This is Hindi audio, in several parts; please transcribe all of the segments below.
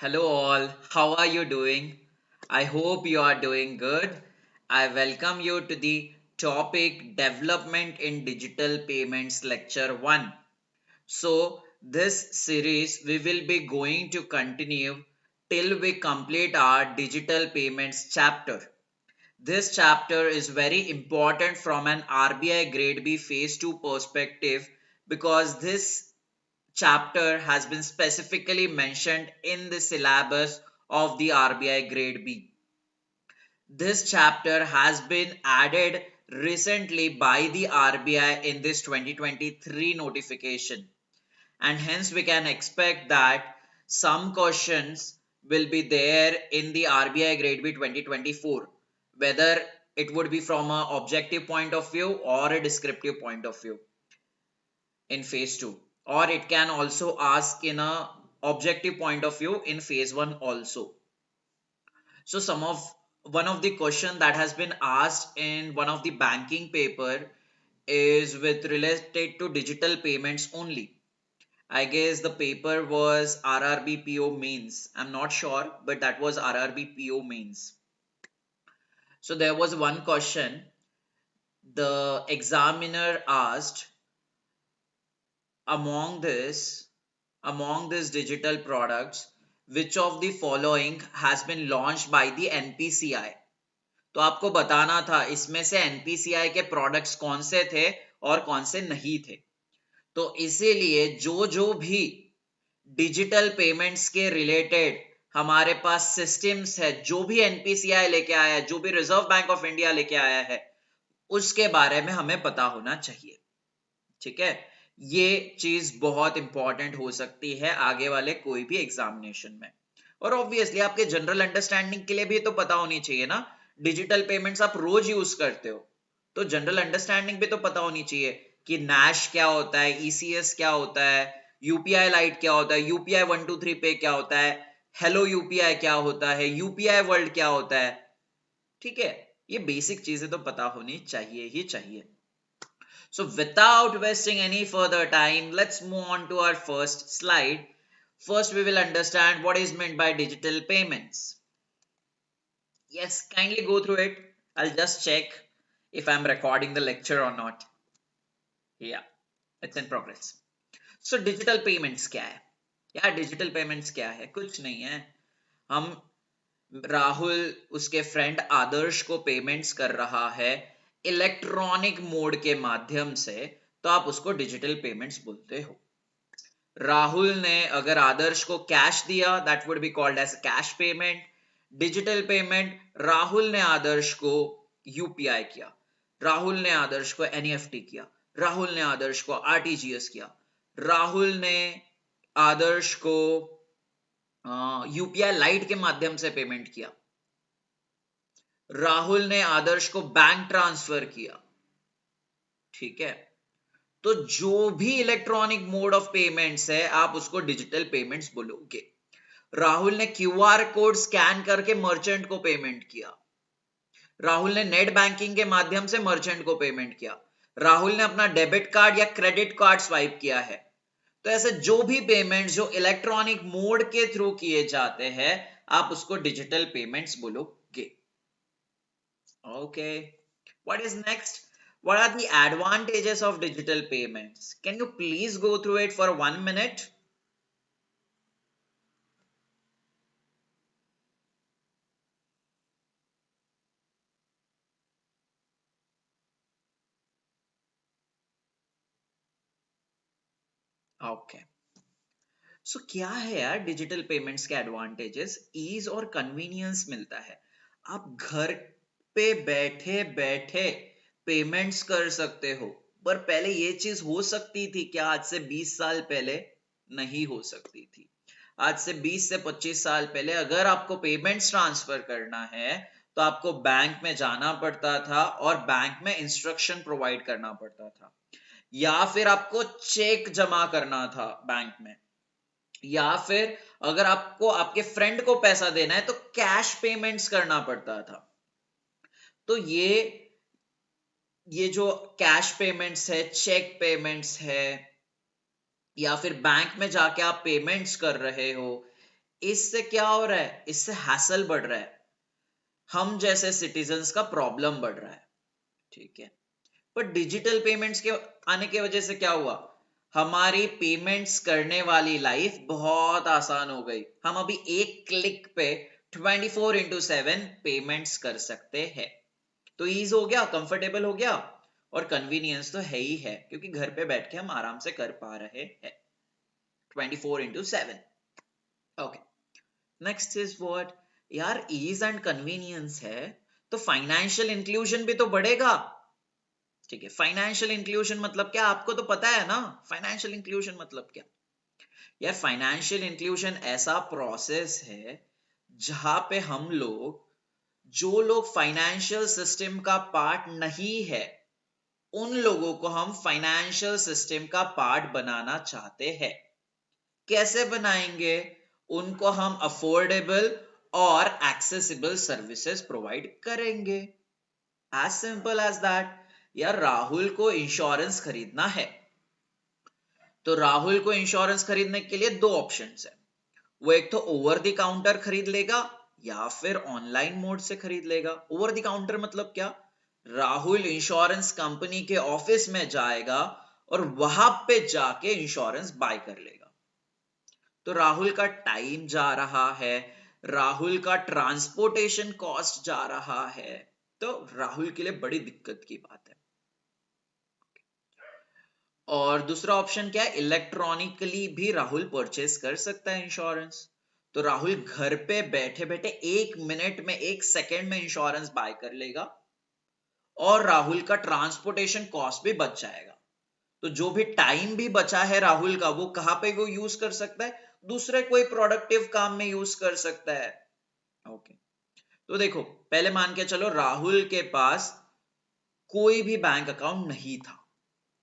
Hello, all. How are you doing? I hope you are doing good. I welcome you to the topic Development in Digital Payments Lecture 1. So, this series we will be going to continue till we complete our digital payments chapter. This chapter is very important from an RBI Grade B Phase 2 perspective because this chapter has been specifically mentioned in the syllabus of the RBI Grade B. This chapter has been added recently by the RBI in this 2023 notification, and hence we can expect that some questions will be there in the RBI Grade B 2024, whether it would be from an objective point of view or a descriptive point of view in phase 2, or it can also ask in a objective point of view in phase 1 also. So some of one of the question that has been asked in one of the banking paper is with related to digital payments only. I guess the paper was RRBPO mains. I'm not sure, but that was RRBPO mains. So there was one question the examiner asked, among this among these digital products, which of the following has been launched by the NPCI? तो आपको बताना था इसमें से NPCI के प्रोडक्ट्स कौन से थे और कौन से नहीं थे। तो इसीलिए जो जो भी डिजिटल पेमेंट्स के रिलेटेड हमारे पास सिस्टम्स है, जो भी NPCI लेके आया है, जो भी रिजर्व बैंक ऑफ इंडिया लेके आया है, उसके बारे में हमें पता होना चाहिए। ठीक है, ये चीज बहुत इंपॉर्टेंट हो सकती है आगे वाले कोई भी एग्जामिनेशन में। और ऑब्वियसली आपके जनरल अंडरस्टैंडिंग के लिए भी तो पता होनी चाहिए ना, डिजिटल पेमेंट्स आप रोज यूज करते हो, तो जनरल अंडरस्टैंडिंग भी तो पता होनी चाहिए कि नैश क्या होता है, ईसीएस क्या होता है, यूपीआई लाइट क्या होता है, यूपीआई 123 पे क्या होता है, हेलो यूपीआई क्या होता है, यूपीआई वर्ल्ड क्या होता है। ठीक है, ये बेसिक चीजें तो पता होनी चाहिए ही चाहिए। So without wasting any further time, let's move on to our first slide. First, we will understand what is meant by digital payments. Yes, kindly go through it. I'll just check if I'm recording the lecture or not. Yeah, it's in progress. So digital payments क्या है? यार digital payments क्या है? कुछ नहीं है। हम राहुल उसके फ्रेंड आदर्श को पेमेंट्स कर रहा है इलेक्ट्रॉनिक मोड के माध्यम से, तो आप उसको डिजिटल पेमेंट्स बोलते हो। राहुल ने अगर आदर्श को कैश दिया, that would be called as cash payment. Digital payment, Rahul ने आदर्श को यूपीआई किया, राहुल ने आदर्श को एनईएफटी किया, राहुल ने आदर्श को आरटीजीएस किया, राहुल ने आदर्श को यूपीआई लाइट के माध्यम से पेमेंट किया, राहुल ने आदर्श को बैंक ट्रांसफर किया। ठीक है, तो जो भी इलेक्ट्रॉनिक मोड ऑफ पेमेंट्स है आप उसको डिजिटल पेमेंट्स बोलोगे। राहुल ने क्यूआर कोड स्कैन करके मर्चेंट को पेमेंट किया, राहुल ने नेट बैंकिंग के माध्यम से मर्चेंट को पेमेंट किया, राहुल ने अपना डेबिट कार्ड या क्रेडिट कार्ड स्वाइप किया है। तो ऐसे जो भी पेमेंट्स जो इलेक्ट्रॉनिक मोड के थ्रू किए जाते हैं आप उसको डिजिटल पेमेंट्स बोलोगे। Okay. What is next? What are the advantages of digital payments? Can you please go through it for 1 minute? Okay. So क्या है यार डिजिटल पेमेंट्स के एडवांटेजेस? ईज और कन्वीनियंस मिलता है, आप घर पे बैठे बैठे पेमेंट्स कर सकते हो। पर पहले ये चीज हो सकती थी क्या? आज से 20 साल पहले नहीं हो सकती थी। आज से 20 से 25 साल पहले अगर आपको पेमेंट्स ट्रांसफर करना है तो आपको बैंक में जाना पड़ता था और बैंक में इंस्ट्रक्शन प्रोवाइड करना पड़ता था, या फिर आपको चेक जमा करना था बैंक में, या फिर अगर आपको आपके फ्रेंड को पैसा देना है तो कैश पेमेंट्स करना पड़ता था। तो ये जो कैश पेमेंट्स है, चेक पेमेंट्स है, या फिर बैंक में जाके आप पेमेंट्स कर रहे हो, इससे क्या हो रहा है, इससे हैसल बढ़ रहा है, हम जैसे सिटीजन्स का प्रॉब्लम बढ़ रहा है, ठीक है। पर डिजिटल पेमेंट्स के आने की वजह से क्या हुआ, हमारी पेमेंट्स करने वाली लाइफ बहुत आसान हो गई। हम अभी एक क्लिक पे 24/7 पेमेंट्स कर सकते हैं। तो ईज हो गया, कंफर्टेबल हो गया, और कन्वीनियंस तो है ही है, क्योंकि घर पे बैठ के हम आराम से कर पा रहे हैं 24/7। ओके, नेक्स्ट इज व्हाट, यार ईज एंड कन्वीनियंस है तो फाइनेंशियल इंक्लूजन भी तो बढ़ेगा, ठीक है। फाइनेंशियल इंक्लूजन मतलब क्या, आपको तो पता है ना फाइनेंशियल इंक्लूजन मतलब क्या। यार फाइनेंशियल इंक्लूजन ऐसा प्रोसेस है जहां पे हम लोग, जो लोग फाइनेंशियल सिस्टम का पार्ट नहीं है, उन लोगों को हम फाइनेंशियल सिस्टम का पार्ट बनाना चाहते हैं। कैसे बनाएंगे, उनको हम अफोर्डेबल और एक्सेसिबल सर्विसेज प्रोवाइड करेंगे, एज सिंपल एज दैट। यार राहुल को इंश्योरेंस खरीदना है, तो राहुल को इंश्योरेंस खरीदने के लिए दो ऑप्शंस है। वो एक तो ओवर द काउंटर खरीद लेगा या फिर ऑनलाइन मोड से खरीद लेगा। ओवर द काउंटर मतलब क्या, राहुल इंश्योरेंस कंपनी के ऑफिस में जाएगा और वहां पे जाके इंश्योरेंस बाय कर लेगा। तो राहुल का टाइम जा रहा है, राहुल का ट्रांसपोर्टेशन कॉस्ट जा रहा है, तो राहुल के लिए बड़ी दिक्कत की बात है। और दूसरा ऑप्शन क्या है, इलेक्ट्रॉनिकली भी राहुल परचेस कर सकता है इंश्योरेंस। तो राहुल घर पे बैठे बैठे 1 मिनट में, 1 सेकेंड में इंश्योरेंस बाय कर लेगा, और राहुल का ट्रांसपोर्टेशन कॉस्ट भी बच जाएगा। तो जो भी टाइम भी बचा है राहुल का, वो कहां पे वो यूज कर सकता है, दूसरे कोई प्रोडक्टिव काम में यूज कर सकता है। ओके, तो देखो पहले मान के चलो राहुल के पास कोई भी बैंक अकाउंट नहीं था,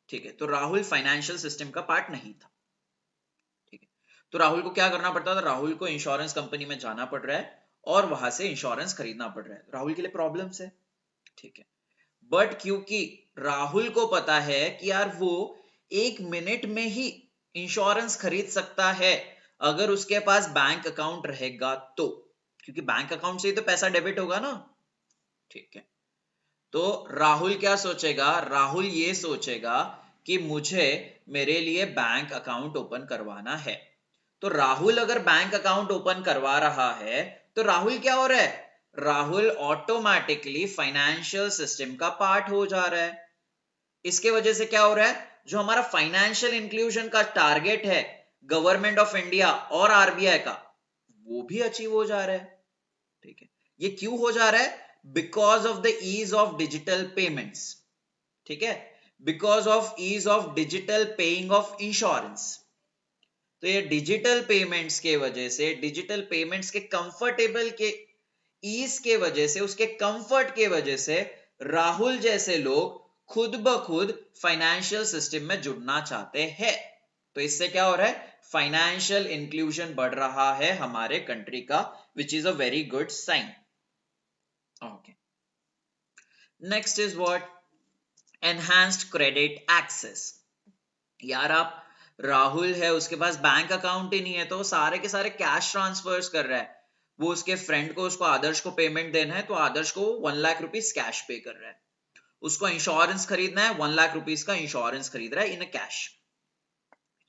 ठीक है, तो राहुल फाइनेंशियल सिस्टम का पार्ट नहीं था, ठीक है। तो राहुल को क्या करना पड़ता था, राहुल को इंश्योरेंस कंपनी में जाना पड़ रहा है और वहां से इंश्योरेंस खरीदना पड़ रहा है, राहुल के लिए प्रॉब्लम्स है, ठीक है। बट क्योंकि राहुल को पता है कि यार वो 1 मिनट में ही इंश्योरेंस खरीद सकता है अगर उसके पास बैंक अकाउंट रहेगा, तो क्योंकि बैंक अकाउंट से ही तो पैसा डेबिट होगा ना, ठीक है। तो राहुल क्या सोचेगा, राहुल ये सोचेगा कि मुझे मेरे लिए बैंक अकाउंट ओपन करवाना है। तो राहुल अगर बैंक अकाउंट ओपन करवा रहा है, तो राहुल क्या हो रहा है, राहुल ऑटोमेटिकली फाइनेंशियल सिस्टम का पार्ट हो जा रहा है। इसके वजह से क्या हो रहा है, जो हमारा फाइनेंशियल इंक्लूजन का टारगेट है गवर्नमेंट ऑफ इंडिया और आरबीआई का, वो भी अचीव हो जा रहा है, ठीक है। ये क्यों हो जा रहा है, because of the ease of digital payments, ठीक है, because of ease of digital paying of insurance. तो ये डिजिटल पेमेंट्स के वजह से, डिजिटल पेमेंट्स के कंफर्टेबल के ईज के वजह से, उसके कंफर्ट के वजह से राहुल जैसे लोग खुद ब खुद फाइनेंशियल सिस्टम में जुड़ना चाहते हैं। तो इससे क्या हो रहा है, फाइनेंशियल इंक्लूजन बढ़ रहा है हमारे कंट्री का, which is a very good sign. Okay, next is what, enhanced credit access. यार आप, राहुल है उसके पास बैंक अकाउंट ही नहीं है, तो वो सारे के सारे कैश ट्रांसफर्स कर रहा है। वो उसके फ्रेंड को, उसको आदर्श को पेमेंट देना है, तो आदर्श को 1 लाख रुपीज कैश पे कर रहा है। उसको इंश्योरेंस खरीदना है, 1 लाख रुपीज का इंश्योरेंस खरीद रहा है इन कैश,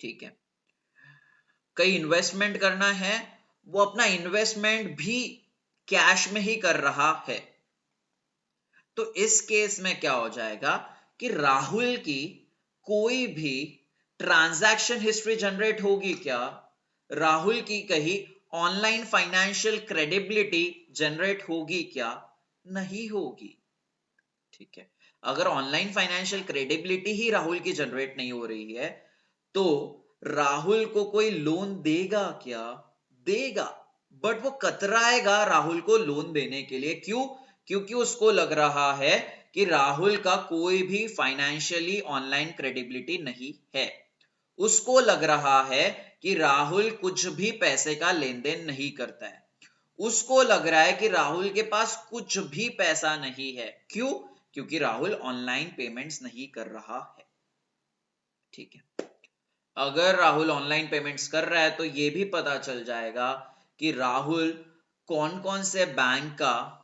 ठीक है। कई इन्वेस्टमेंट करना है, वो अपना इन्वेस्टमेंट भी कैश में ही कर रहा है। तो इस केस में क्या हो जाएगा कि राहुल की कोई भी ट्रांजैक्शन हिस्ट्री जनरेट होगी क्या, राहुल की कहीं ऑनलाइन फाइनेंशियल क्रेडिबिलिटी जनरेट होगी क्या, नहीं होगी, ठीक है। अगर ऑनलाइन फाइनेंशियल क्रेडिबिलिटी ही राहुल की जनरेट नहीं हो रही है, तो राहुल को कोई लोन देगा क्या, देगा, बट वो कतराएगा राहुल को लोन देने के लिए। क्यों, क्योंकि उसको लग रहा है कि राहुल का कोई भी फाइनेंशियली ऑनलाइन क्रेडिबिलिटी नहीं है। उसको लग रहा है कि राहुल कुछ भी पैसे का लेन देन नहीं करता है। उसको लग रहा है कि राहुल के पास कुछ भी पैसा नहीं है। क्यों, क्योंकि राहुल ऑनलाइन पेमेंट्स नहीं कर रहा है, ठीक है। अगर राहुल ऑनलाइन पेमेंट्स कर रहा है तो ये भी पता चल जाएगा कि राहुल कौन कौन से बैंक का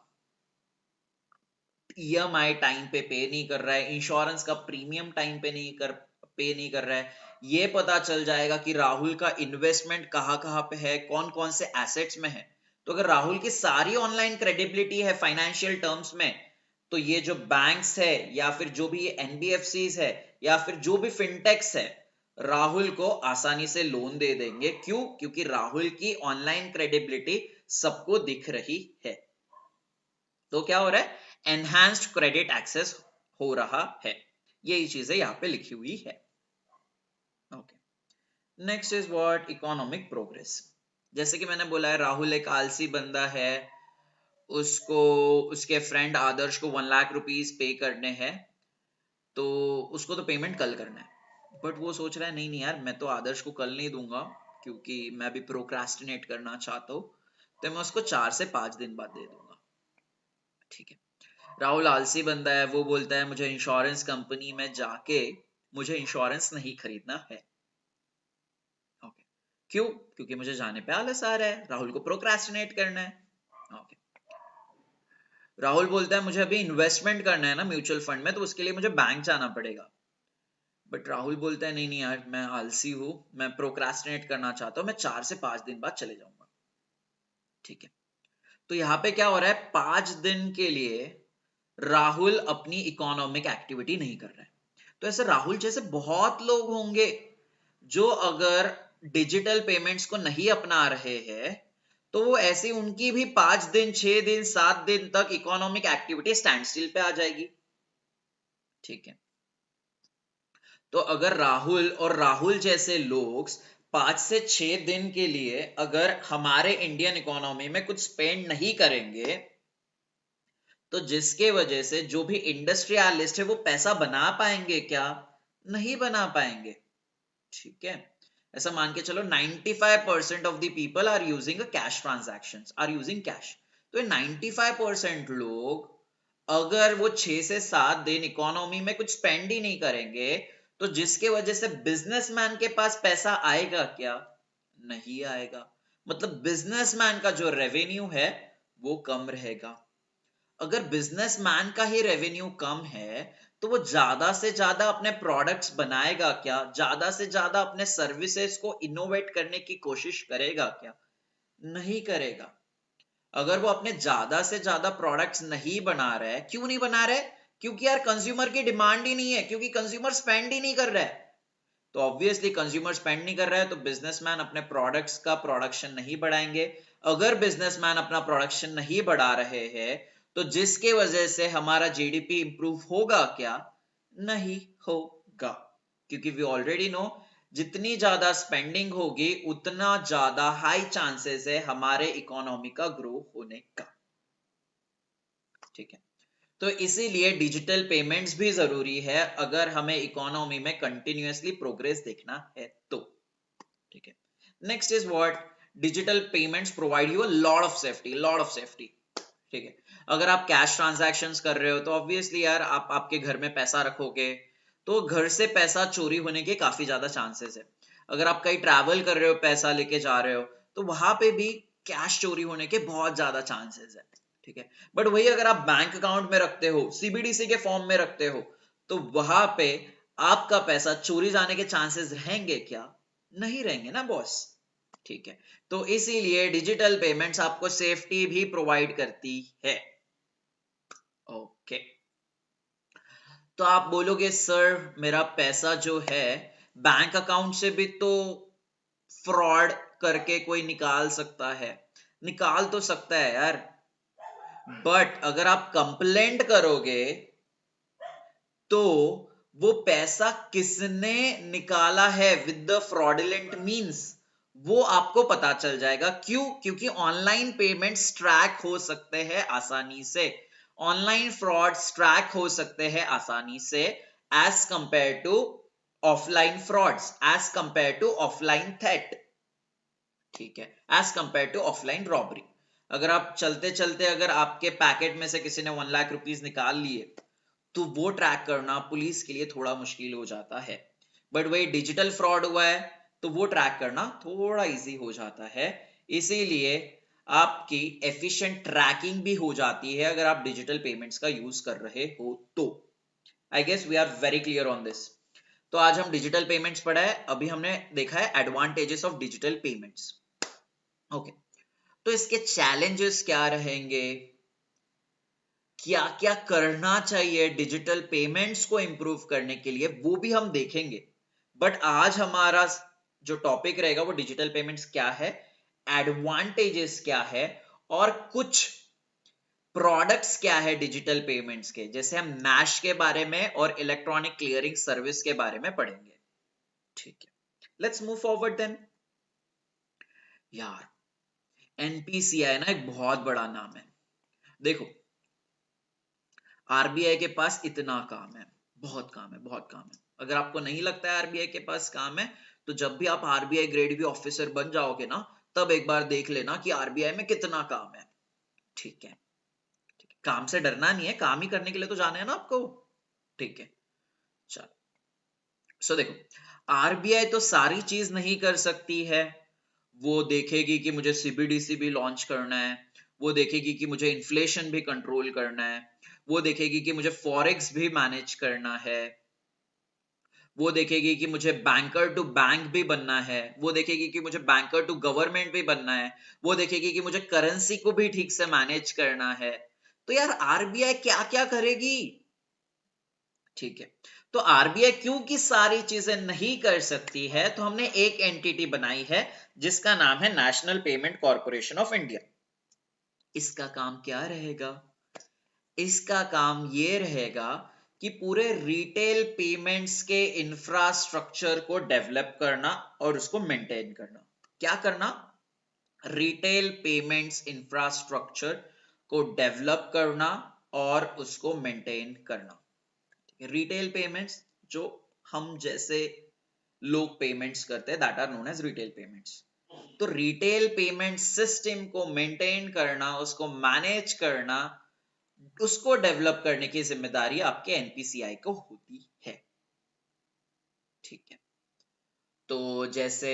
ईएमआई टाइम पे नहीं कर रहा है, इंश्योरेंस का प्रीमियम टाइम पे नहीं कर रहा है। ये पता चल जाएगा कि राहुल का इन्वेस्टमेंट कहाँ कहाँ पे है, कौन कौन से एसेट्स में है। तो अगर राहुल की सारी ऑनलाइन क्रेडिबिलिटी है फाइनेंशियल टर्म्स में, तो ये जो बैंक्स है या फिर जो भी एनबीएफसीज है या फिर जो भी फिनटेक्स है, राहुल को आसानी से लोन दे देंगे। क्यों? क्योंकि राहुल की ऑनलाइन क्रेडिबिलिटी सबको दिख रही है। तो क्या हो रहा है? एनहांस्ड क्रेडिट एक्सेस हो रहा है। यही चीजें यहाँ पे लिखी हुई है। Okay, next is what? Economic progress. जैसे कि मैंने बोला है, राहुल एक आलसी बंदा है, उसको उसके फ्रेंड आदर्श को 1 लाख रुपीस पे करने हैं, तो उसको तो पेमेंट कल करना है। बट वो सोच रहा है नहीं नहीं यार, मैं तो आदर्श को कल नहीं दूंगा क्योंकि मैं भी प्रोक्रास्टिनेट करना चाहता हूँ, तो मैं उसको 4 से 5 दिन बाद दे दूंगा। ठीक है, राहुल आलसी बंदा है, वो बोलता है मुझे इंश्योरेंस कंपनी में जाके मुझे इंश्योरेंस नहीं खरीदना है। ओके, क्यों? क्योंकि मुझे जाने पे आलस आ रहा है, राहुल को प्रोक्रास्टिनेट करना है। ओके, राहुल बोलता है मुझे अभी इन्वेस्टमेंट करना है ना म्यूचुअल फंड में, तो उसके लिए मुझे बैंक जाना पड़ेगा। बट राहुल बोलता है नहीं नहीं यार, मैं आलसी हूं, मैं प्रोक्रास्टिनेट करना चाहता हूं, मैं 4 से 5 दिन बाद चले जाऊंगा। ठीक है, तो यहाँ पे क्या हो रहा है? 5 दिन के लिए राहुल अपनी इकोनॉमिक एक्टिविटी नहीं कर रहा है। तो ऐसे राहुल जैसे बहुत लोग होंगे जो अगर डिजिटल पेमेंट्स को नहीं अपना रहे हैं, तो वो ऐसे उनकी भी 5 दिन 6 दिन 7 दिन तक इकोनॉमिक एक्टिविटी स्टैंड स्टिल पे आ जाएगी। ठीक है, तो अगर राहुल और राहुल जैसे लोग 5 से 6 दिन के लिए अगर हमारे इंडियन इकोनॉमी में कुछ स्पेंड नहीं करेंगे, तो जिसके वजह से जो भी इंडस्ट्रियलिस्ट है वो पैसा बना पाएंगे क्या? नहीं बना पाएंगे। ठीक है, ऐसा मान के चलो 95% of the people are using cash transactions, are using cash. तो ये 95% लोग अगर वो 6 से 7 दिन इकोनॉमी में कुछ स्पेंड ही नहीं करेंगे, तो जिसके वजह से बिजनेसमैन के पास पैसा आएगा क्या? नहीं आएगा। मतलब बिजनेसमैन का जो रेवेन्यू है वो कम रहेगा। अगर बिजनेसमैन का ही रेवेन्यू कम है, तो वो ज्यादा से ज्यादा अपने प्रोडक्ट्स बनाएगा क्या? ज्यादा से ज्यादा अपने सर्विसेज को इनोवेट करने की कोशिश करेगा क्या? नहीं करेगा। अगर वो अपने ज्यादा से ज्यादा प्रोडक्ट्स नहीं बना रहा है, क्यों नहीं बना रहा है? क्योंकि यार कंज्यूमर की डिमांड ही नहीं है, क्योंकि कंज्यूमर स्पेंड ही नहीं कर रहा है। तो ऑब्वियसली कंज्यूमर स्पेंड नहीं कर रहा है, तो बिजनेसमैन अपने प्रोडक्ट्स का प्रोडक्शन नहीं बढ़ाएंगे। अगर बिजनेसमैन अपना प्रोडक्शन नहीं बढ़ा रहे हैं, तो जिसके वजह से हमारा जीडीपी इंप्रूव होगा क्या? नहीं होगा। क्योंकि वी ऑलरेडी नो, जितनी ज्यादा स्पेंडिंग होगी उतना ज्यादा हाई चांसेस है हमारे इकोनॉमी का ग्रो होने का। ठीक है, तो इसीलिए डिजिटल पेमेंट्स भी जरूरी है अगर हमें इकोनॉमी में कंटिन्यूअसली प्रोग्रेस देखना है तो। ठीक है, next is what? Digital payments provide you a lot of safety, lot of safety. ठीक है, अगर आप कैश ट्रांजैक्शंस कर रहे हो तो ऑब्वियसली यार आप आपके घर में पैसा रखोगे तो घर से पैसा चोरी होने के काफी ज्यादा चांसेस है। अगर आप कहीं ट्रैवल कर रहे हो, पैसा लेके जा रहे हो, तो वहां पे भी कैश चोरी होने के बहुत ज्यादा चांसेस है। ठीक है, बट वही अगर आप बैंक अकाउंट में रखते हो, सीबीडीसी के फॉर्म में रखते हो, तो वहां पे आपका पैसा चोरी जाने के चांसेस रहेंगे क्या? नहीं रहेंगे ना बॉस। ठीक है, तो इसीलिए डिजिटल पेमेंट्स आपको सेफ्टी भी प्रोवाइड करती है। ओके, तो आप बोलोगे सर मेरा पैसा जो है बैंक अकाउंट से भी तो फ्रॉड करके कोई निकाल सकता है। निकाल तो सकता है यार, बट अगर आप कंप्लेंट करोगे तो वो पैसा किसने निकाला है विद द फ्रॉडुलेंट मींस, वो आपको पता चल जाएगा। क्यों? क्योंकि ऑनलाइन पेमेंट्स ट्रैक हो सकते हैं आसानी से, ऑनलाइन फ्रॉड्स ट्रैक हो सकते हैं आसानी से as compare to offline frauds, as compare to offline थेट। ठीक है, as compare to offline robbery. अगर आप चलते चलते अगर आपके पैकेट में से किसी ने 1 लाख रुपीस निकाल लिए, तो वो ट्रैक करना पुलिस के लिए थोड़ा मुश्किल हो जाता है। बट वही डिजिटल फ्रॉड हुआ है तो वो ट्रैक करना थोड़ा इजी हो जाता है। इसीलिए आपकी एफिशिएंट ट्रैकिंग भी हो जाती है अगर आप डिजिटल पेमेंट्स का यूज कर रहे हो तो। I guess we are very clear on this. तो आज हम डिजिटल पेमेंट्स पढ़ा है, अभी हमने देखा है advantages of digital payments. Okay, तो इसके चैलेंजेस क्या रहेंगे, क्या क्या करना चाहिए डिजिटल पेमेंट्स को इंप्रूव करने के लिए, वो भी हम देखेंगे। बट आज हमारा जो टॉपिक रहेगा वो डिजिटल पेमेंट्स क्या है, एडवांटेजेस क्या है, और कुछ प्रोडक्ट्स क्या है डिजिटल पेमेंट्स के, जैसे हम नैश के बारे में और इलेक्ट्रॉनिक क्लियरिंग सर्विस के बारे में पढ़ेंगे। ठीक है, लेट्स मूव फॉरवर्ड देन। यार एनपीसीआई ना एक बहुत बड़ा नाम है। देखो आरबीआई के पास इतना काम है, बहुत काम है, बहुत काम है। अगर आपको नहीं लगता है आरबीआई के पास काम है, तो जब भी आप आरबीआई ग्रेड बी ऑफिसर बन जाओगे ना, तब एक बार देख लेना कि आरबीआई में कितना काम है। ठीक है, काम से डरना नहीं है, काम ही करने के लिए तो जाना है ना आपको। ठीक है, चलो। सो देखो, आरबीआई तो सारी चीज नहीं कर सकती है। वो देखेगी कि मुझे सीबीडीसी भी लॉन्च करना है, वो देखेगी कि मुझे इन्फ्लेशन भी कंट्रोल करना है, वो देखेगी कि मुझे फॉरेक्स भी मैनेज करना है, वो देखेगी कि मुझे बैंकर टू बैंक भी बनना है, वो देखेगी कि मुझे बैंकर टू गवर्नमेंट भी बनना है, वो देखेगी कि मुझे करेंसी को भी ठीक से मैनेज करना है। तो यार आरबीआई क्या क्या करेगी। ठीक है, तो आरबीआई क्योंकि सारी चीजें नहीं कर सकती है, तो हमने एक एंटिटी बनाई है जिसका नाम है national payment corporation of India. इसका काम क्या रहेगा, इसका काम ये रहेगा कि पूरे रिटेल पेमेंट्स के इंफ्रास्ट्रक्चर को डेवलप करना और उसको मेंटेन करना। क्या करना, रिटेल पेमेंट्स इंफ्रास्ट्रक्चर को डेवलप करना और उसको मेंटेन करना। रिटेल पेमेंट्स जो हम जैसे लोग पेमेंट्स करते हैं, that are known as retail payments. तो रिटेल पेमेंट सिस्टम को मेंटेन करना, उसको मैनेज करना, उसको डेवलप करने की जिम्मेदारी आपके एनपीसीआई को होती है। ठीक है, तो जैसे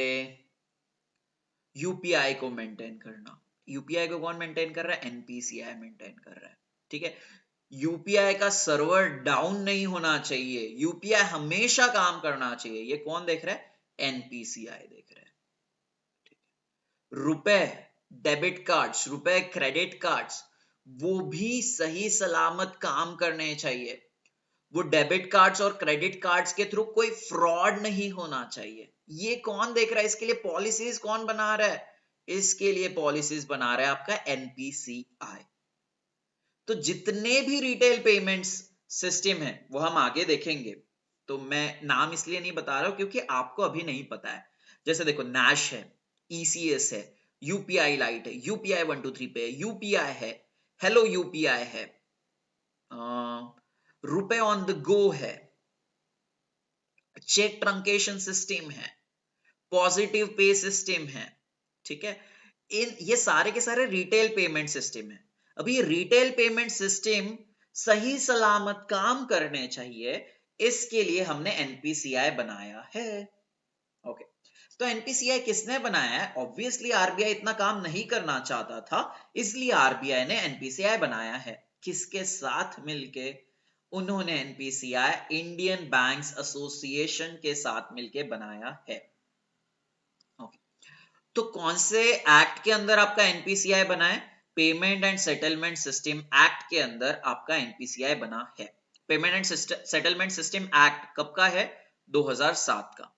यूपीआई को मेंटेन करना, यूपीआई को कौन मेंटेन कर रहा है, एनपीसीआई मेंटेन कर रहा है। ठीक है, यूपीआई का सर्वर डाउन नहीं होना चाहिए, यूपीआई हमेशा काम करना चाहिए। ये कौन देख रहा है, एनपीसीआई देख रहा है। रुपए डेबिट कार्ड्स, रुपए क्रेडिट कार्ड्स, वो भी सही सलामत काम करने चाहिए। वो डेबिट कार्ड्स और क्रेडिट कार्ड्स के थ्रू कोई फ्रॉड नहीं होना चाहिए। ये कौन देख रहा है, इसके लिए पॉलिसीज कौन बना रहा है, इसके लिए पॉलिसीज बना रहा है आपका एनपीसीआई। तो जितने भी रिटेल पेमेंट्स सिस्टम है वो हम आगे देखेंगे, तो मैं नाम इसलिए नहीं बता रहा हूं क्योंकि आपको अभी नहीं पता है। जैसे देखो नैश है, ईसीएस है, यूपीआई लाइट है, यूपीआई 123 पे, यूपीआई है, हेलो यूपीआई है, रुपए ऑन द गो है, चेक ट्रंकेशन सिस्टम है, पॉजिटिव पे सिस्टम है। ठीक है, ये सारे के सारे रिटेल पेमेंट सिस्टम है। अभी ये रिटेल पेमेंट सिस्टम सही सलामत काम करने चाहिए, इसके लिए हमने एनपीसीआई बनाया है। ओके, तो एनपीसीआई किसने बनाया है, ऑब्वियसली आरबीआई इतना काम नहीं करना चाहता था, इसलिए आरबीआई ने एनपीसीआई बनाया है। किसके साथ मिलके, उन्होंने एनपीसीआई इंडियन बैंक्स एसोसिएशन के साथ मिलके बनाया है। ओके, तो कौन से एक्ट के अंदर आपका एनपीसीआई बना है, payment and settlement system act के अंदर आपका एनपीसीआई बना है। Payment and settlement system act कब का है, 2007 का।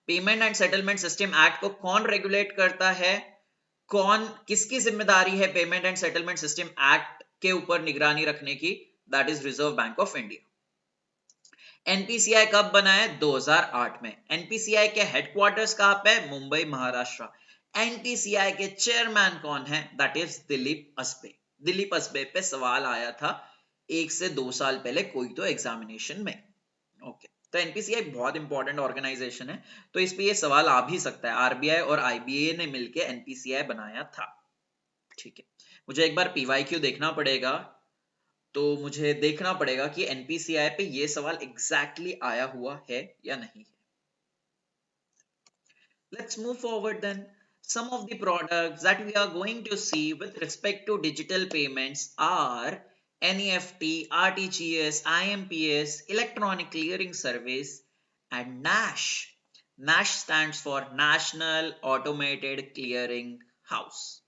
Payment and settlement system act को कौन रेगुलेट करता है, कौन, किसकी जिम्मेदारी है payment and settlement system act के ऊपर निगरानी रखने की, that is reserve bank of India. NPCI कब बना है, 2008 में। एनपीसीआई के हेडक्वार्टर्स कहां पे, मुंबई महाराष्ट्र। एनपीसीआई के चेयरमैन कौन है, दैट इज दिलीप अस्बे। दिलीप अस्बे पे सवाल आया था 1 से 2 साल पहले कोई तो एग्जामिनेशन में। ओके, तो एनपीसीआई बहुत इंपॉर्टेंट ऑर्गेनाइजेशन है, तो इस पे ये सवाल आ भी सकता है। आरबीआई और आईबीए ने मिलकर एनपीसीआई बनाया था। ठीक है, मुझे एक बार पीवाईक्यू देखना पड़ेगा, तो मुझे देखना पड़ेगा कि एनपीसीआई पे ये सवाल एग्जैक्टली आया हुआ है या नहीं है। Let's move forward then. Some of the products that we are going to see with respect to digital payments are NEFT, RTGS, IMPS, Electronic Clearing Service, and NASH. NASH stands for National Automated Clearing House.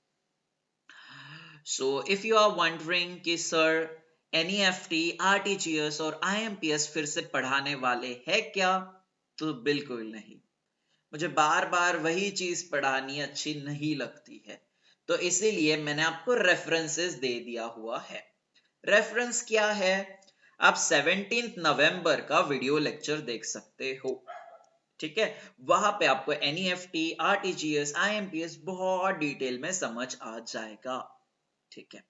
So if you are wondering कि sir NEFT, RTGS और IMPS फिर से पढ़ाने वाले हैं क्या, तो बिल्कुल नहीं। मुझे बार बार वही चीज पढ़ानी अच्छी नहीं लगती है, तो इसीलिए मैंने आपको रेफरेंसेस दे दिया हुआ है। रेफरेंस क्या है? आप 17 नवंबर का वीडियो लेक्चर देख सकते हो, ठीक है। वहां पे आपको NEFT, RTGS, IMPS बहुत डिटेल में समझ आ जाएगा, ठीक है।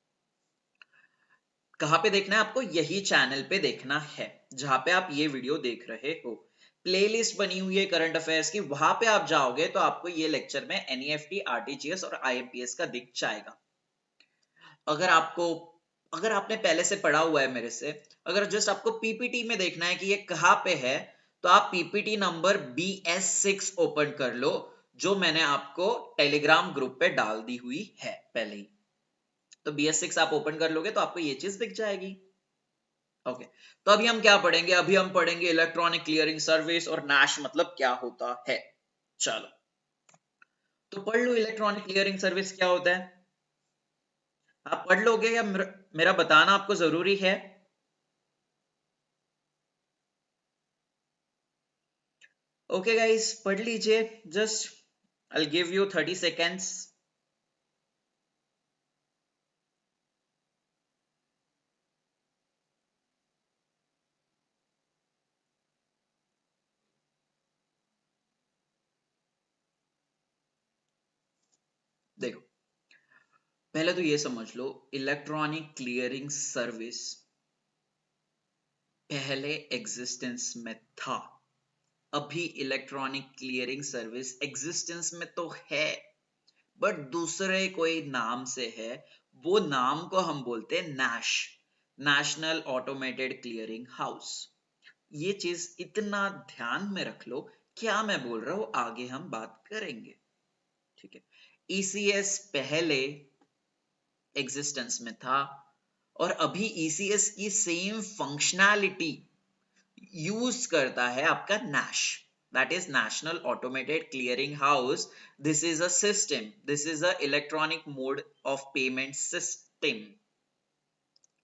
कहां पे देखना है आपको? यही चैनल पे देखना है जहां पे आप ये वीडियो देख रहे हो। प्लेलिस्ट बनी हुई है करंट अफेयर्स की, वहां पे आप जाओगे तो आपको ये लेक्चर में NEFT, RTGS और IMPS का दिख जाएगा। अगर आपने पहले से पढ़ा हुआ है मेरे से, अगर जस्ट आपको पीपीटी में देखना है कि ये कहां पे है, तो आप पीपीटी नंबर BS6 ओपन कर लो, जो मैंने आपको टेलीग्राम ग्रुप पे डाल दी हुई है पहले ही। तो BS6 आप ओपन कर लोगे तो आपको ये चीज दिख जाएगी। ओके, तो अभी हम क्या पढ़ेंगे? अभी हम पढ़ेंगे इलेक्ट्रॉनिक क्लियरिंग सर्विस और नैश मतलब क्या होता है। चलो, तो पढ़ लो इलेक्ट्रॉनिक क्लियरिंग सर्विस क्या होता है। आप पढ़ लोगे या मेरा बताना आपको जरूरी है? ओके गाइस, पढ़ लीजिए। Just I give you 30 seconds. देखो, पहले तो ये समझ लो, इलेक्ट्रॉनिक क्लियरिंग सर्विस पहले एग्जिस्टेंस में था। अभी इलेक्ट्रॉनिक क्लियरिंग सर्विस एग्जिस्टेंस में तो है, बट दूसरे कोई नाम से है। वो नाम को हम बोलते हैं Nash, national automated clearing house. ये चीज इतना ध्यान में रख लो, क्या मैं बोल रहा हूं आगे हम बात करेंगे, ठीक है। ECS पहले एग्जिस्टेंस में था, और अभी ECS की सेम फंक्शनैलिटी यूज करता है आपका Nash, that is National Automated Clearing House. This is a system, this is a electronic mode of payment system.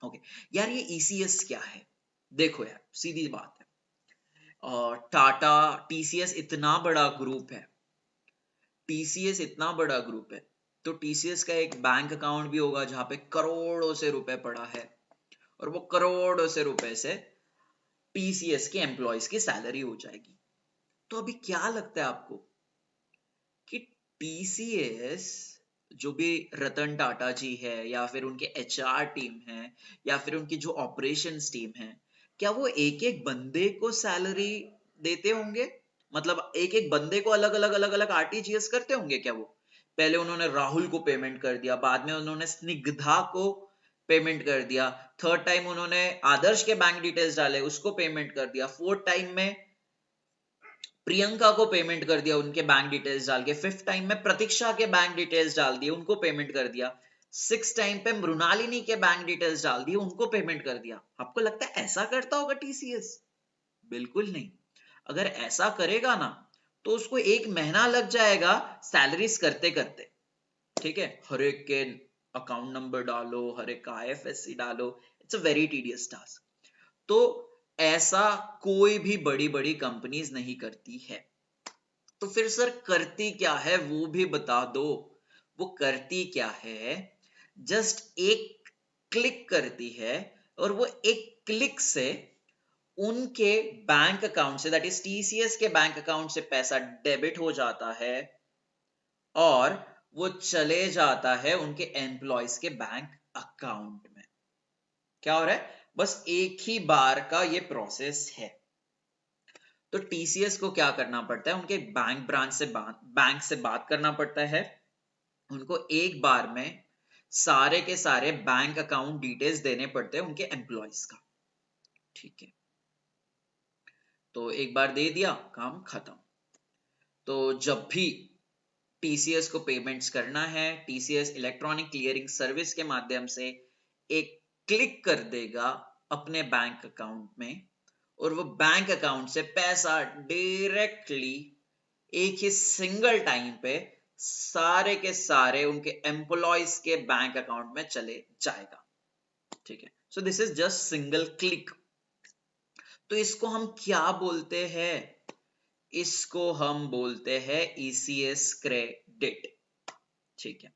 Okay, यार ये ECS क्या है? देखो यार, सीधी बात है, टाटा TCS इतना बड़ा ग्रुप है, TCS इतना बड़ा ग्रुप है, तो TCS का एक बैंक अकाउंट भी होगा जहां पे करोड़ों से रुपए पड़ा है, और वो करोड़ों से रुपए से TCS के एम्प्लॉयज की सैलरी हो जाएगी। तो अभी क्या लगता है आपको कि TCS, जो भी रतन टाटा जी है या फिर उनके HR टीम है या फिर उनकी जो ऑपरेशंस टीम है, क्या वो एक एक बंदे को सैलरी देते होंगे? मतलब एक एक बंदे को अलग अलग अलग अलग RTGS करते होंगे क्या? वो पहले उन्होंने राहुल को पेमेंट कर दिया, बाद में उन्होंने स्निग्धा को पेमेंट कर दिया, थर्ड टाइम उन्होंने आदर्श के बैंक डिटेल्स डाले, उसको पेमेंट कर दिया, फोर्थ टाइम में प्रियंका को पेमेंट कर दिया उनके बैंक डिटेल्स डाल के, फिफ्थ टाइम में प्रतीक्षा के बैंक डिटेल्स डाल दिए, उनको पेमेंट कर दिया, सिक्स टाइम पे मृणालिनी के बैंक डिटेल्स डाल दिए, उनको पेमेंट कर दिया। आपको लगता है ऐसा करता होगा TCS? बिल्कुल नहीं। अगर ऐसा करेगा ना, तो उसको एक महीना लग जाएगा सैलरीज करते करते, ठीक है। हर एक के अकाउंट नंबर डालो, हर एक का IFSC डालो, it's a very tedious task. तो ऐसा कोई भी बड़ी बड़ी कंपनीज नहीं करती है। तो फिर सर करती क्या है वो भी बता दो। वो करती क्या है? जस्ट एक क्लिक करती है, और वो एक क्लिक से उनके बैंक अकाउंट से, दैट इज TCS के बैंक अकाउंट से पैसा डेबिट हो जाता है, और वो चले जाता है उनके एम्प्लॉयज के बैंक अकाउंट में। क्या हो रहा है? बस एक ही बार का ये प्रोसेस है। तो TCS को क्या करना पड़ता है? उनके बैंक से बात करना पड़ता है, उनको एक बार में सारे के सारे बैंक अकाउंट डिटेल्स देने पड़ते हैं उनके एम्प्लॉयज का, ठीक है। तो एक बार दे दिया, काम खत्म। तो जब भी टीसीएस को पेमेंट्स करना है, टीसीएस इलेक्ट्रॉनिक क्लियरिंग सर्विस के माध्यम से एक क्लिक कर देगा अपने बैंक अकाउंट में, और वो बैंक अकाउंट से पैसा डायरेक्टली एक ही सिंगल टाइम पे सारे के सारे उनके एम्प्लॉयज के बैंक अकाउंट में चले जाएगा। ठीक है, so this is just single click. तो इसको हम क्या बोलते हैं? इसको हम बोलते हैं ईसीएस क्रेडिट। ठीक है,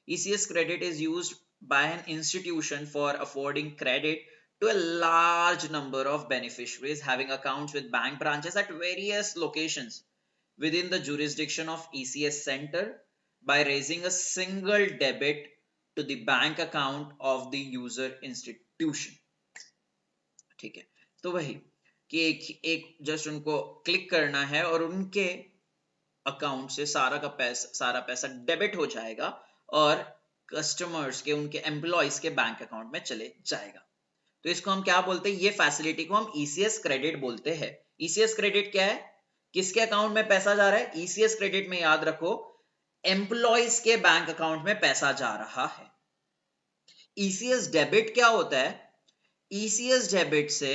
ECS credit is used by an institution for affording credit to a large number of beneficiaries having accounts with bank branches at various locations within the jurisdiction of ECS center by raising a single debit to the bank account of the user institution। ठीक है, तो वही कि एक जस्ट उनको क्लिक करना है और उनके अकाउंट से सारा पैसा डेबिट हो जाएगा और कस्टमर्स के, उनके एम्प्लॉयज के बैंक अकाउंट में चले जाएगा। तो इसको हम क्या बोलते हैं? ये फैसिलिटी को हम ईसीएस क्रेडिट बोलते हैं। ईसीएस क्रेडिट क्या है? किसके अकाउंट में पैसा जा रहा है? ईसीएस क्रेडिट में याद रखो एम्प्लॉयज के बैंक अकाउंट में पैसा जा रहा है। ईसीएस डेबिट क्या होता है? ईसीएस डेबिट से,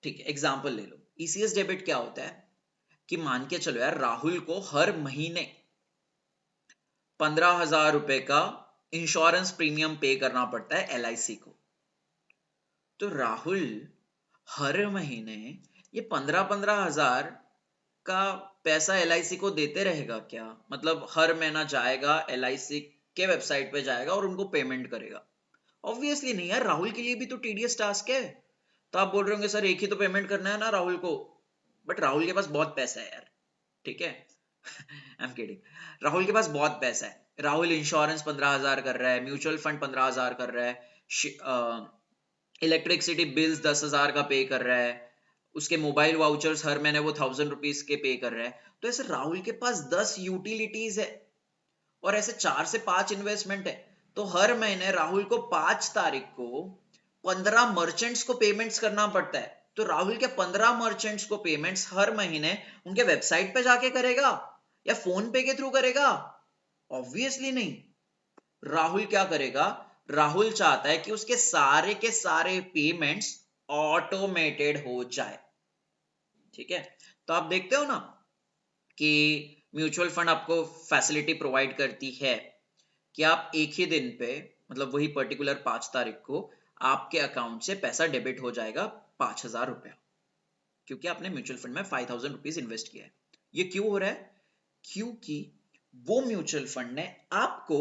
ठीक है, एग्जांपल ले लो। ईसीएस डेबिट क्या होता है कि मान के चलो यार, राहुल को हर महीने 15,000 रुपए का इंश्योरेंस प्रीमियम पे करना पड़ता है एलआईसी को। तो राहुल हर महीने ये 15,000 का पैसा एलआईसी को देते रहेगा क्या? मतलब हर महीना जाएगा एलआईसी के वेबसाइट पे जाएगा और उनको पेमेंट करेगा? ऑब्वियसली नहीं यार, राहुल के लिए भी तो टीडियस टास्क है। तो आप बोल रहे होंगे सर एक ही तो पेमेंट करना है ना राहुल को, बट राहुल के पास बहुत पैसा है यार। ठीक है, आई एम किडिंग। राहुल के पास बहुत पैसा है। राहुल इंश्योरेंस 15,000 कर रहा है, म्यूचुअल फंड 15,000 कर रहा है, इलेक्ट्रिसिटी बिल्स 10,000 का पे कर रहा है, उसके मोबाइल वाउचर्स हर महीने वो 1,000 रुपीज के पे कर रहा है। तो ऐसे राहुल के पास 10 यूटिलिटीज है और ऐसे 4 से 5 इन्वेस्टमेंट है। तो हर महीने राहुल को 5 तारीख को 15 मर्चेंट्स को पेमेंट्स करना पड़ता है। तो राहुल के 15 मर्चेंट्स को पेमेंट्स हर महीने उनके वेबसाइट पे जाके करेगा या फोन पे के थ्रू करेगा? ऑब्वियसली नहीं। राहुल क्या करेगा? राहुल चाहता है कि उसके सारे के सारे पेमेंट्स ऑटोमेटेड हो जाए। ठीक है, तो आप देखते हो ना कि म्यूचुअल फंड आपको फैसिलिटी प्रोवाइड करती है कि आप एक ही दिन पे, मतलब वही पर्टिकुलर 5 तारीख को आपके अकाउंट से पैसा डेबिट हो जाएगा 5,000 रुपया, क्योंकि आपने म्यूचुअल फंड में 5,000 रुपीज इन्वेस्ट किया है। ये क्यों हो रहा है? क्योंकि वो म्यूचुअल फंड ने आपको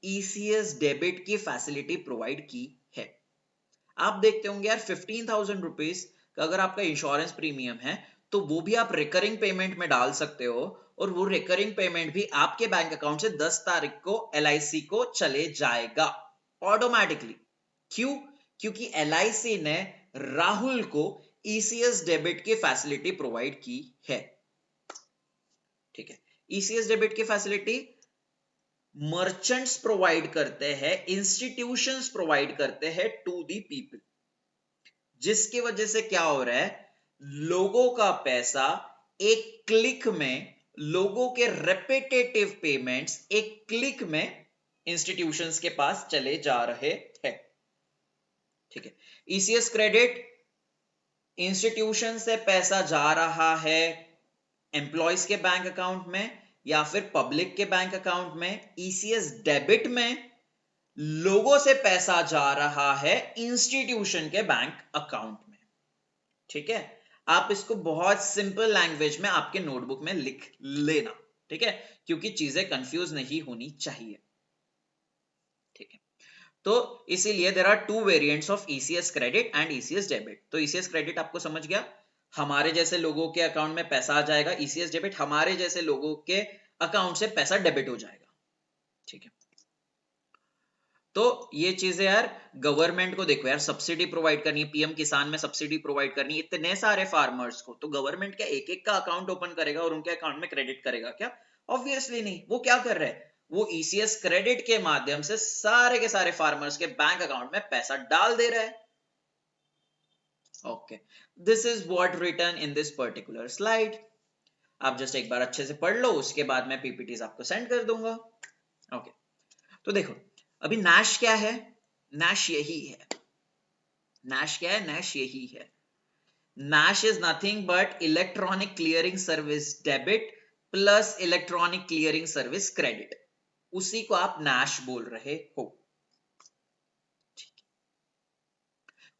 ईसीएस डेबिट की फैसिलिटी प्रोवाइड की है। आप देखते होंगे यार 15,000 रुपीज का अगर आपका इंश्योरेंस प्रीमियम है तो वो भी आप रिकरिंग पेमेंट में डाल सकते हो, और वो रिकरिंग पेमेंट भी आपके बैंक अकाउंट से 10 तारीख को एलआईसी को चले जाएगा ऑटोमेटिकली। क्यों? क्योंकि एलआईसी ने राहुल को ईसीएस डेबिट की फैसिलिटी प्रोवाइड की है। ठीक है, ईसीएस डेबिट की फैसिलिटी मर्चेंट्स प्रोवाइड करते हैं, इंस्टीट्यूशंस प्रोवाइड करते हैं टू दी पीपल, जिसकी वजह से क्या हो रहा है? लोगों का पैसा एक क्लिक में, लोगों के रेपिटेटिव पेमेंट्स एक क्लिक में इंस्टीट्यूशंस के पास चले जा रहे हैं। ठीक है, ईसीएस क्रेडिट इंस्टीट्यूशन से पैसा जा रहा है एम्प्लॉयज के बैंक अकाउंट में या फिर पब्लिक के बैंक अकाउंट में। ईसीएस डेबिट में लोगों से पैसा जा रहा है इंस्टीट्यूशन के बैंक अकाउंट में। ठीक है, आप इसको बहुत सिंपल लैंग्वेज में आपके नोटबुक में लिख लेना। ठीक है, क्योंकि चीजें कंफ्यूज नहीं होनी चाहिए। ठीक है, तो इसीलिए there are 2 variants of ECS credit and ECS debit. तो ईसीएस क्रेडिट आपको समझ गया, हमारे जैसे लोगों के अकाउंट में पैसा आ जाएगा। ईसीएस डेबिट हमारे जैसे लोगों के अकाउंट से पैसा डेबिट हो जाएगा। ठीक है, तो ये चीजें यार गवर्नमेंट को देखो यार, सब्सिडी प्रोवाइड करनी है, पीएम किसान में सब्सिडी प्रोवाइड करनी है इतने सारे फार्मर्स को, तो गवर्नमेंट क्या एक एक का अकाउंट ओपन करेगा और उनके अकाउंट में क्रेडिट करेगा क्या? ऑब्वियसली नहीं। वो क्या कर रहे हैं? वो ईसीएस क्रेडिट के माध्यम से सारे के सारे फार्मर्स के बैंक अकाउंट में पैसा डाल दे रहा है। Okay, this is what written in this particular slide. आप जस्ट एक बार अच्छे से पढ़ लो, उसके बाद मैं पीपीटीज आपको सेंड कर दूंगा। ओके, तो देखो अभी नैश क्या है, नैश यही है, नैश क्या है, नैश यही है। Nash is nothing but electronic clearing service debit plus electronic clearing service credit, उसी को आप नैश बोल रहे हो।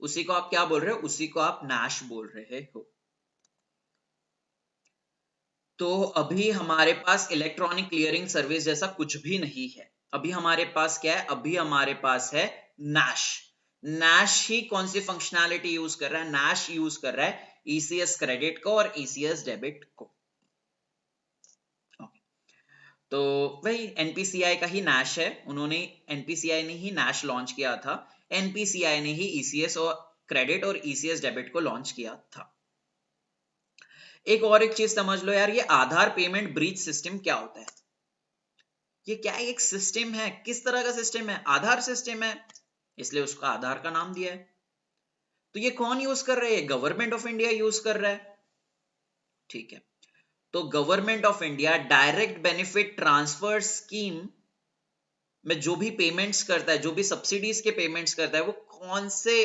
उसी को आप क्या बोल रहे हो, उसी को आप नैश बोल रहे हो। तो अभी हमारे पास इलेक्ट्रॉनिक क्लियरिंग सर्विस जैसा कुछ भी नहीं है। अभी हमारे पास क्या है, अभी हमारे पास है नैश। नैश ही कौन सी फंक्शनैलिटी यूज कर रहा है, नैश यूज कर रहा है ईसीएस क्रेडिट को और ईसीएस डेबिट को। तो वही एनपीसीआई का ही नैश है, उन्होंने एनपीसीआई ने ही नैश लॉन्च किया था, एनपीसीआई ने ही ईसीएस और क्रेडिट और ईसीएस डेबिट को लॉन्च किया था। एक और एक चीज समझ लो यार, ये आधार पेमेंट ब्रीच सिस्टम क्या होता है। ये क्या है, एक सिस्टम है। किस तरह का सिस्टम है, आधार सिस्टम है, इसलिए उसका आधार का नाम दिया है। तो ये कौन यूज कर रहा है, गवर्नमेंट ऑफ इंडिया यूज कर रहा है। ठीक है, तो government of India direct benefit transfer scheme में जो भी पेमेंट्स करता है, जो भी सब्सिडीज के पेमेंट्स करता है, वो कौन से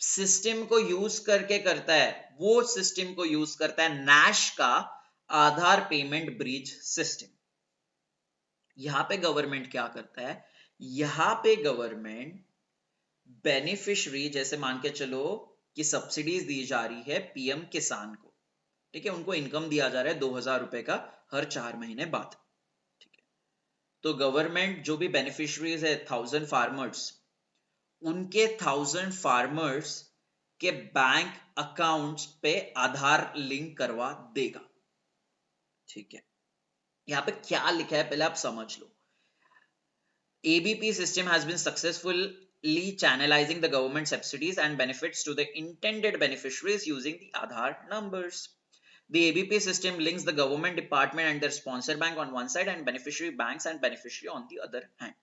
सिस्टम को यूज करके करता है, वो सिस्टम को यूज करता है नैश का आधार पेमेंट ब्रीच सिस्टम। यहां पे गवर्नमेंट क्या करता है, यहां पे गवर्नमेंट बेनिफिशियरी, जैसे मान के चलो कि सब्सिडीज दी जा रही है पीएम किसान को, ठीक है, उनको इनकम दिया जा रहा है 2000 रुपए का हर 4 महीने बाद। ठीक है, तो गवर्नमेंट जो भी बेनिफिशियरीज है 1000 फार्मर्स, उनके 1000 फार्मर्स के बैंक अकाउंट्स पे आधार लिंक करवा देगा। ठीक है, यहां पे क्या लिखा है पहले आप समझ लो। ABP system has been successfully channelizing the government subsidies and benefits to the intended beneficiaries using the Aadhaar numbers. The ABP system links the government department and their sponsor bank on one side and beneficiary banks and beneficiary on the other hand.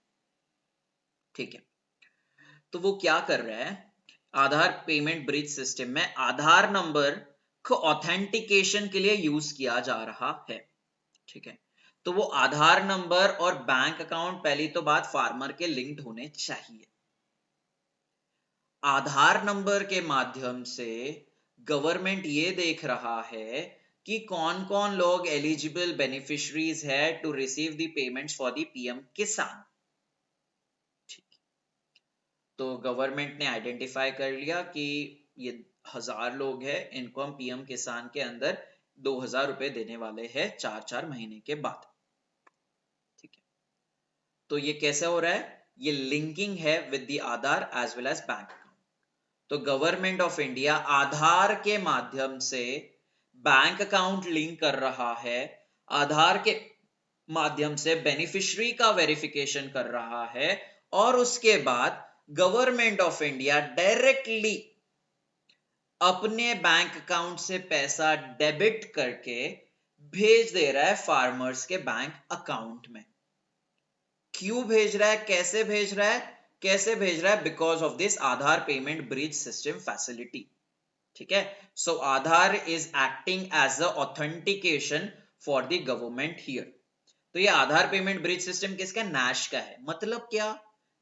ठीक है, तो वो क्या कर रहा है, आधार पेमेंट ब्रिज सिस्टम में आधार नंबर को ऑथेंटिकेशन के लिए यूज किया जा रहा है। ठीक है, तो वो आधार नंबर और बैंक अकाउंट पहली तो बात फार्मर के लिंक्ड होने चाहिए। आधार नंबर के माध्यम से गवर्नमेंट ये देख रहा है कि कौन कौन लोग एलिजिबल बेनिफिशरीज है to receive the payments for the PM Kisan. ठीक, तो गवर्नमेंट ने आइडेंटिफाई कर लिया कि ये 1000 लोग हैं, इनको हम पीएम किसान के अंदर 2000 रुपए देने वाले हैं 4-4 महीने के बाद। ठीक है, तो ये कैसे हो रहा है, ये लिंकिंग है with the Aadhaar as well as bank account. तो गवर्नमेंट ऑफ इंडिया आधार के माध्यम से बैंक अकाउंट लिंक कर रहा है, आधार के माध्यम से बेनिफिशियरी का वेरिफिकेशन कर रहा है, और उसके बाद गवर्नमेंट ऑफ इंडिया डायरेक्टली अपने बैंक अकाउंट से पैसा डेबिट करके भेज दे रहा है फार्मर्स के बैंक अकाउंट में। क्यों भेज रहा है, कैसे भेज रहा है, कैसे भेज रहा है, because of this Aadhaar payment bridge system facility. ठीक है, so Aadhaar is acting as a authentication for the government here. तो ये आधार पेमेंट ब्रिज सिस्टम किसका, नैश का है। मतलब क्या,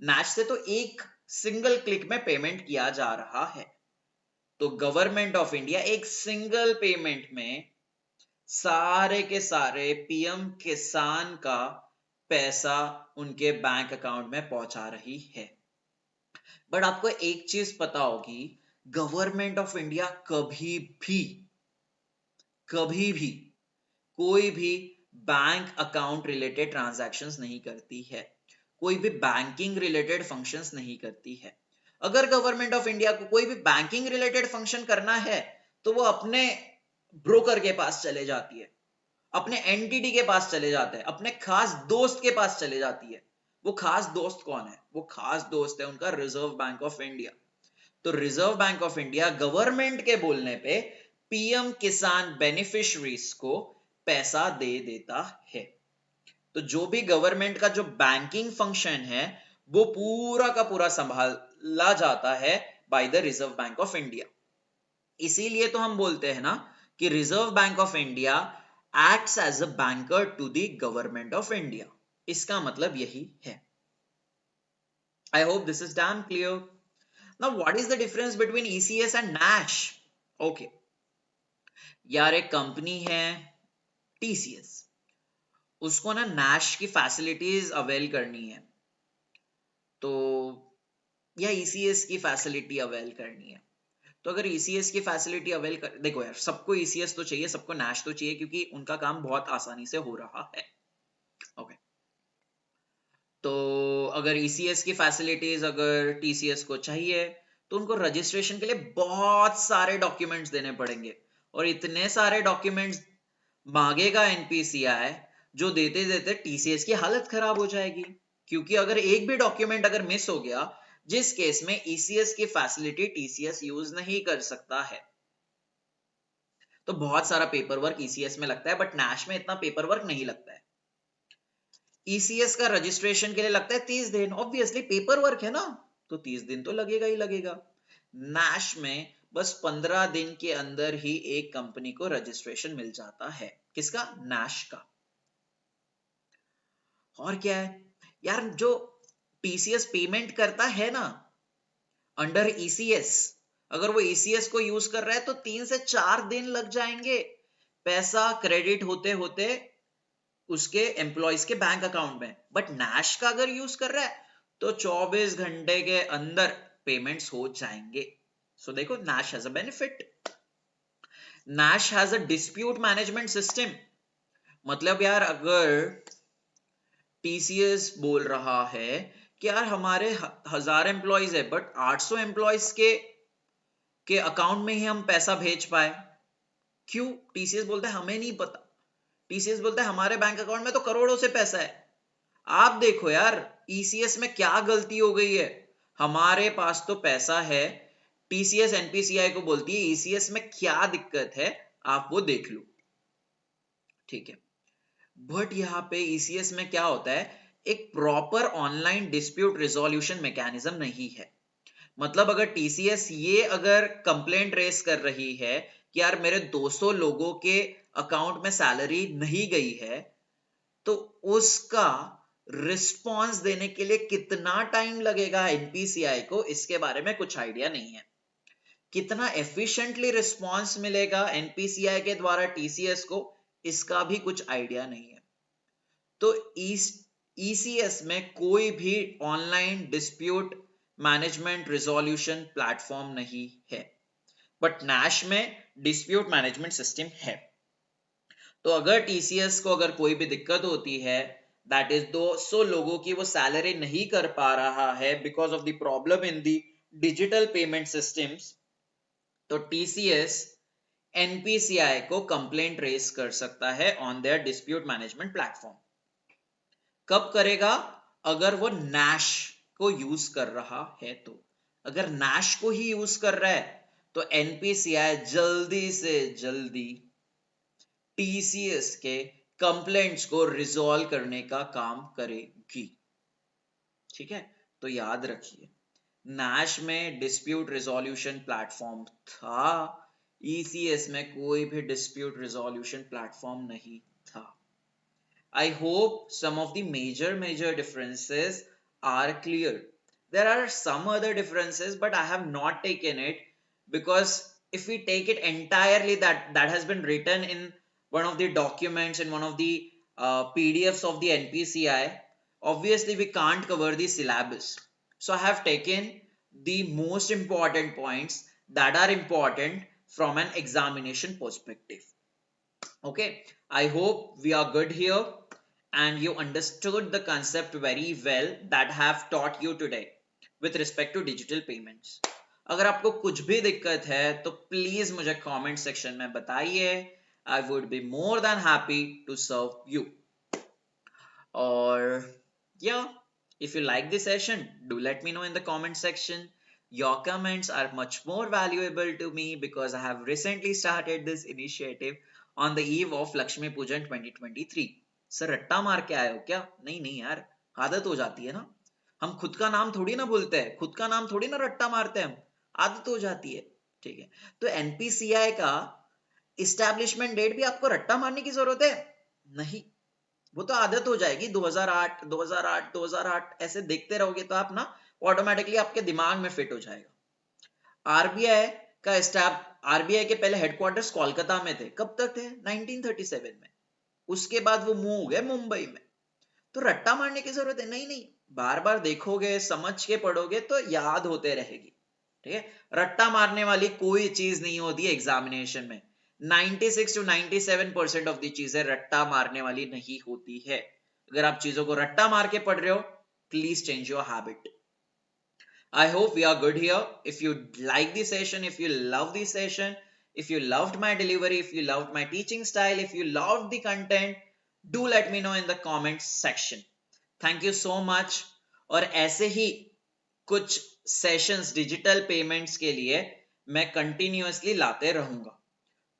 नैश से तो एक सिंगल क्लिक में पेमेंट किया जा रहा है। तो गवर्नमेंट ऑफ इंडिया एक सिंगल पेमेंट में सारे के सारे पीएम किसान का पैसा उनके बैंक अकाउंट में पहुंचा रही है। बट आपको एक चीज पता होगी, गवर्नमेंट ऑफ इंडिया कभी भी कोई भी बैंक अकाउंट रिलेटेड ट्रांजैक्शंस नहीं करती है, कोई भी बैंकिंग रिलेटेड फंक्शंस नहीं करती है। अगर गवर्नमेंट ऑफ इंडिया को कोई भी बैंकिंग रिलेटेड फंक्शन करना है तो वो अपने ब्रोकर के पास चले जाती है, अपने एनटीटी के पास चले जाते हैं, अपने खास दोस्त के पास चले जाती है। वो खास दोस्त कौन है, वो खास दोस्त है उनका रिजर्व बैंक ऑफ इंडिया। तो reserve bank of India government के बोलने पे पीएम किसान बेनिफिशरीज को पैसा दे देता है। तो जो भी गवर्नमेंट का जो बैंकिंग फंक्शन है वो पूरा का पूरा संभाला जाता है by the reserve bank of India. इसीलिए तो हम बोलते हैं ना कि reserve bank of India acts as a banker to the government of India. इसका मतलब यही है. I hope this is damn clear. Now what is the difference between ECS and NASH? Okay, यार एक कंपनी है TCS, उसको ना NASH की फैसिलिटीज अवेल करनी है, तो या ECS की फैसिलिटी अवेल करनी है. तो अगर ECS की फैसिलिटी अवेल कर, देखो यार सबको ECS तो चाहिए, सबको NASH तो चाहिए, क्योंकि उनका काम बहुत आसानी से हो रहा है. ओके, तो अगर ECS की फैसिलिटीज अगर TCS को चाहिए तो उनको रजिस्ट्रेशन के लिए बहुत सारे डॉक्यूमेंट्स देने पड़ेंगे, और इतने सारे डॉक्यूमेंट्स मांगेगा NPCI जो देते देते TCS की हालत खराब हो जाएगी. क्योंकि अगर एक भी डॉक्यूमेंट अगर मिस हो गया, जिस केस में ECS की फैसिलिटी TCS यूज नहीं कर सकता है, तो बहुत सारा पेपर वर्क ECS में लगता है, बट NASH में इतना पेपर वर्क नहीं लगता है. ECS का रजिस्ट्रेशन के लिए लगता है 30 दिन, ऑब्वियसली पेपर वर्क है ना, तो 30 दिन तो लगेगा ही लगेगा. NASH में बस 15 दिन के अंदर ही एक कंपनी को रजिस्ट्रेशन मिल जाता है. किसका? NASH का. और क्या है यार, जो TCS पेमेंट करता है ना अंडर ECS, अगर वो ECS को यूज कर रहा है तो 3 से 4 दिन लग जाएंगे पैसा क्रेडिट होते होते उसके एम्प्लॉइज के बैंक अकाउंट में. बट NASH का अगर यूज कर रहा है तो 24 घंटे के अंदर पेमेंट्स हो जाएंगे. सो देखो, NASH has a benefit. NASH has a dispute management system. मतलब यार अगर TCS बोल रहा है कि यार हमारे 1000 एम्प्लॉइज है, बट 800 एम्प्लॉइज के अकाउंट में ही हम पैसा भेज पाए, क्यों? TCS बोलता है हमें नहीं पता. TCS बोलता है हमारे बैंक अकाउंट में तो करोड़ों से पैसा है. आप देखो यार ECS में क्या गलती हो गई है. हमारे पास तो पैसा है, TCS NPCI को बोलती है ECS में क्या दिक्कत है, आप वो देख लो. ठीक है, बट यहाँ पे ECS में क्या होता है, एक proper online dispute resolution mechanism नहीं है. मतलब अगर TCS ये अगर कंप्लेंट रेस कर रही है कि यार मेरे 200 लोगों के अकाउंट में सैलरी नहीं गई है, तो उसका रिस्पॉन्स देने के लिए कितना टाइम लगेगा NPCI को, इसके बारे में कुछ आइडिया नहीं है. कितना एफिशिएंटली रिस्पॉन्स मिलेगा NPCI के द्वारा TCS को, इसका भी कुछ आइडिया नहीं है. तो ECS में कोई भी online dispute management resolution platform नहीं है, बट NASH में डिस्प्यूट मैनेजमेंट सिस्टम है. तो अगर TCS को अगर कोई भी दिक्कत होती है, दैट इज 200 लोगों की वो सैलरी नहीं कर पा रहा है because of the problem in the digital payment systems, तो TCS NPCI को कंप्लेंट रेस कर सकता है on their dispute management platform. कब करेगा? अगर वो NASH को यूज कर रहा है. तो अगर NASH को ही यूज कर रहा है तो NPCI जल्दी से जल्दी TCS के कंप्लेंट्स को रिजॉल्व करने का काम करेगी. ठीक है, तो याद रखिए NASH में डिस्प्यूट रिजोल्यूशन प्लेटफॉर्म था, ECS में कोई भी डिस्प्यूट रिजोल्यूशन प्लेटफॉर्म नहीं था. I hope some of the major differences are clear. There are some other differences, but I have not taken it because if we take it entirely, that has been written in one of the documents, in one of the PDFs of the NPCI, obviously we can't cover the syllabus. So I have taken the most important points that are important from an examination perspective. Okay, I hope we are good here and you understood the concept very well that I have taught you today with respect to digital payments. अगर आपको कुछ भी दिक्कत है तो प्लीज मुझे कमेंट सेक्शन में बताइए. I would be more than happy to serve you. Or yeah, if you like this session, do let me know in the comment section. Your comments are much more valuable to me because I have recently started this initiative on the eve of Lakshmi Pujan 2023. Sir रट्टा मार के आए हो क्या? नहीं नहीं यार, आदत हो जाती है ना. हम खुद का नाम थोड़ी ना बोलते हैं, खुद का नाम थोड़ी ना रट्टा मारते हैं हम, आदत हो जाती है. ठीक है, तो NPCI का इस्टेब्लिशमेंट डेट भी आपको रट्टा मारने की जरूरत है नहीं, वो तो आदत हो जाएगी। 2008 2008 2008 ऐसे देखते रहोगे तो आप ना ऑटोमेटिकली आपके दिमाग में फिट हो जाएगा। आरबीआई का स्टाफ, आरबीआई के पहले हेडक्वार्टर्स कोलकाता में थे। कब तक थे? 1937 में। उसके बाद वो मूव हो गए मुंबई में। तो रट्टा मारने की जरूरत है नहीं, नहीं, बार बार देखोगे, समझ के पढ़ोगे तो याद होते रहेगी। ठीक है, रट्टा मारने वाली कोई चीज नहीं होती एग्जामिनेशन में। 96 to 97% ऑफ दी चीजें रट्टा मारने वाली नहीं होती है। अगर आप चीजों को रट्टा मार के पढ़ रहे हो, please change your habit. I hope we are good here. If you like the session, if you love the session, if you loved my delivery, if you loved my teaching style, if you loved the content, do let me know in the comments section. Thank you so much. और ऐसे ही कुछ सेशंस डिजिटल पेमेंट्स के लिए मैं कंटिन्यूअसली लाते रहूंगा।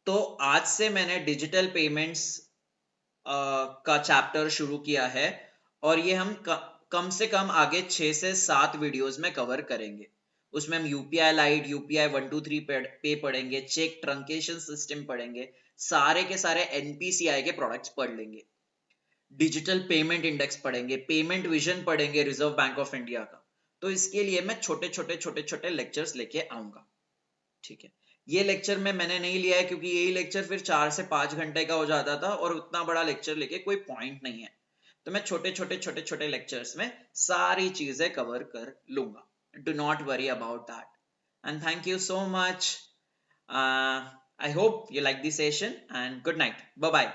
तो आज से मैंने डिजिटल पेमेंट्स का चैप्टर शुरू किया है और ये हम कम से कम आगे 6 से 7 वीडियोस में कवर करेंगे। उसमें हम यूपीआई लाइट, यूपीआई 123 पे पढ़ेंगे, चेक ट्रंकेशन सिस्टम पढ़ेंगे, सारे के सारे एनपीसीआई के प्रोडक्ट्स पढ़ लेंगे, डिजिटल पेमेंट इंडेक्स पढ़ेंगे, पेमेंट विजन पढ़ेंगे रिजर्व बैंक ऑफ इंडिया का। तो इसके लिए मैं छोटे छोटे लेक्चर्स लेके आऊंगा। ठीक है, ये लेक्चर में मैंने नहीं लिया है क्योंकि यही लेक्चर फिर 4 से 5 घंटे का हो जाता था और उतना बड़ा लेक्चर लेके कोई पॉइंट नहीं है। तो मैं छोटे लेक्चर्स में सारी चीजें कवर कर लूंगा। Do not worry about that and thank you so much. I hope you like this session and good night. Bye bye.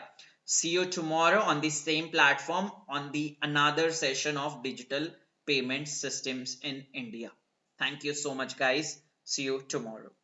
See you tomorrow on the same platform on the another session of digital payment systems in India. Thank you so much, guys. See you tomorrow.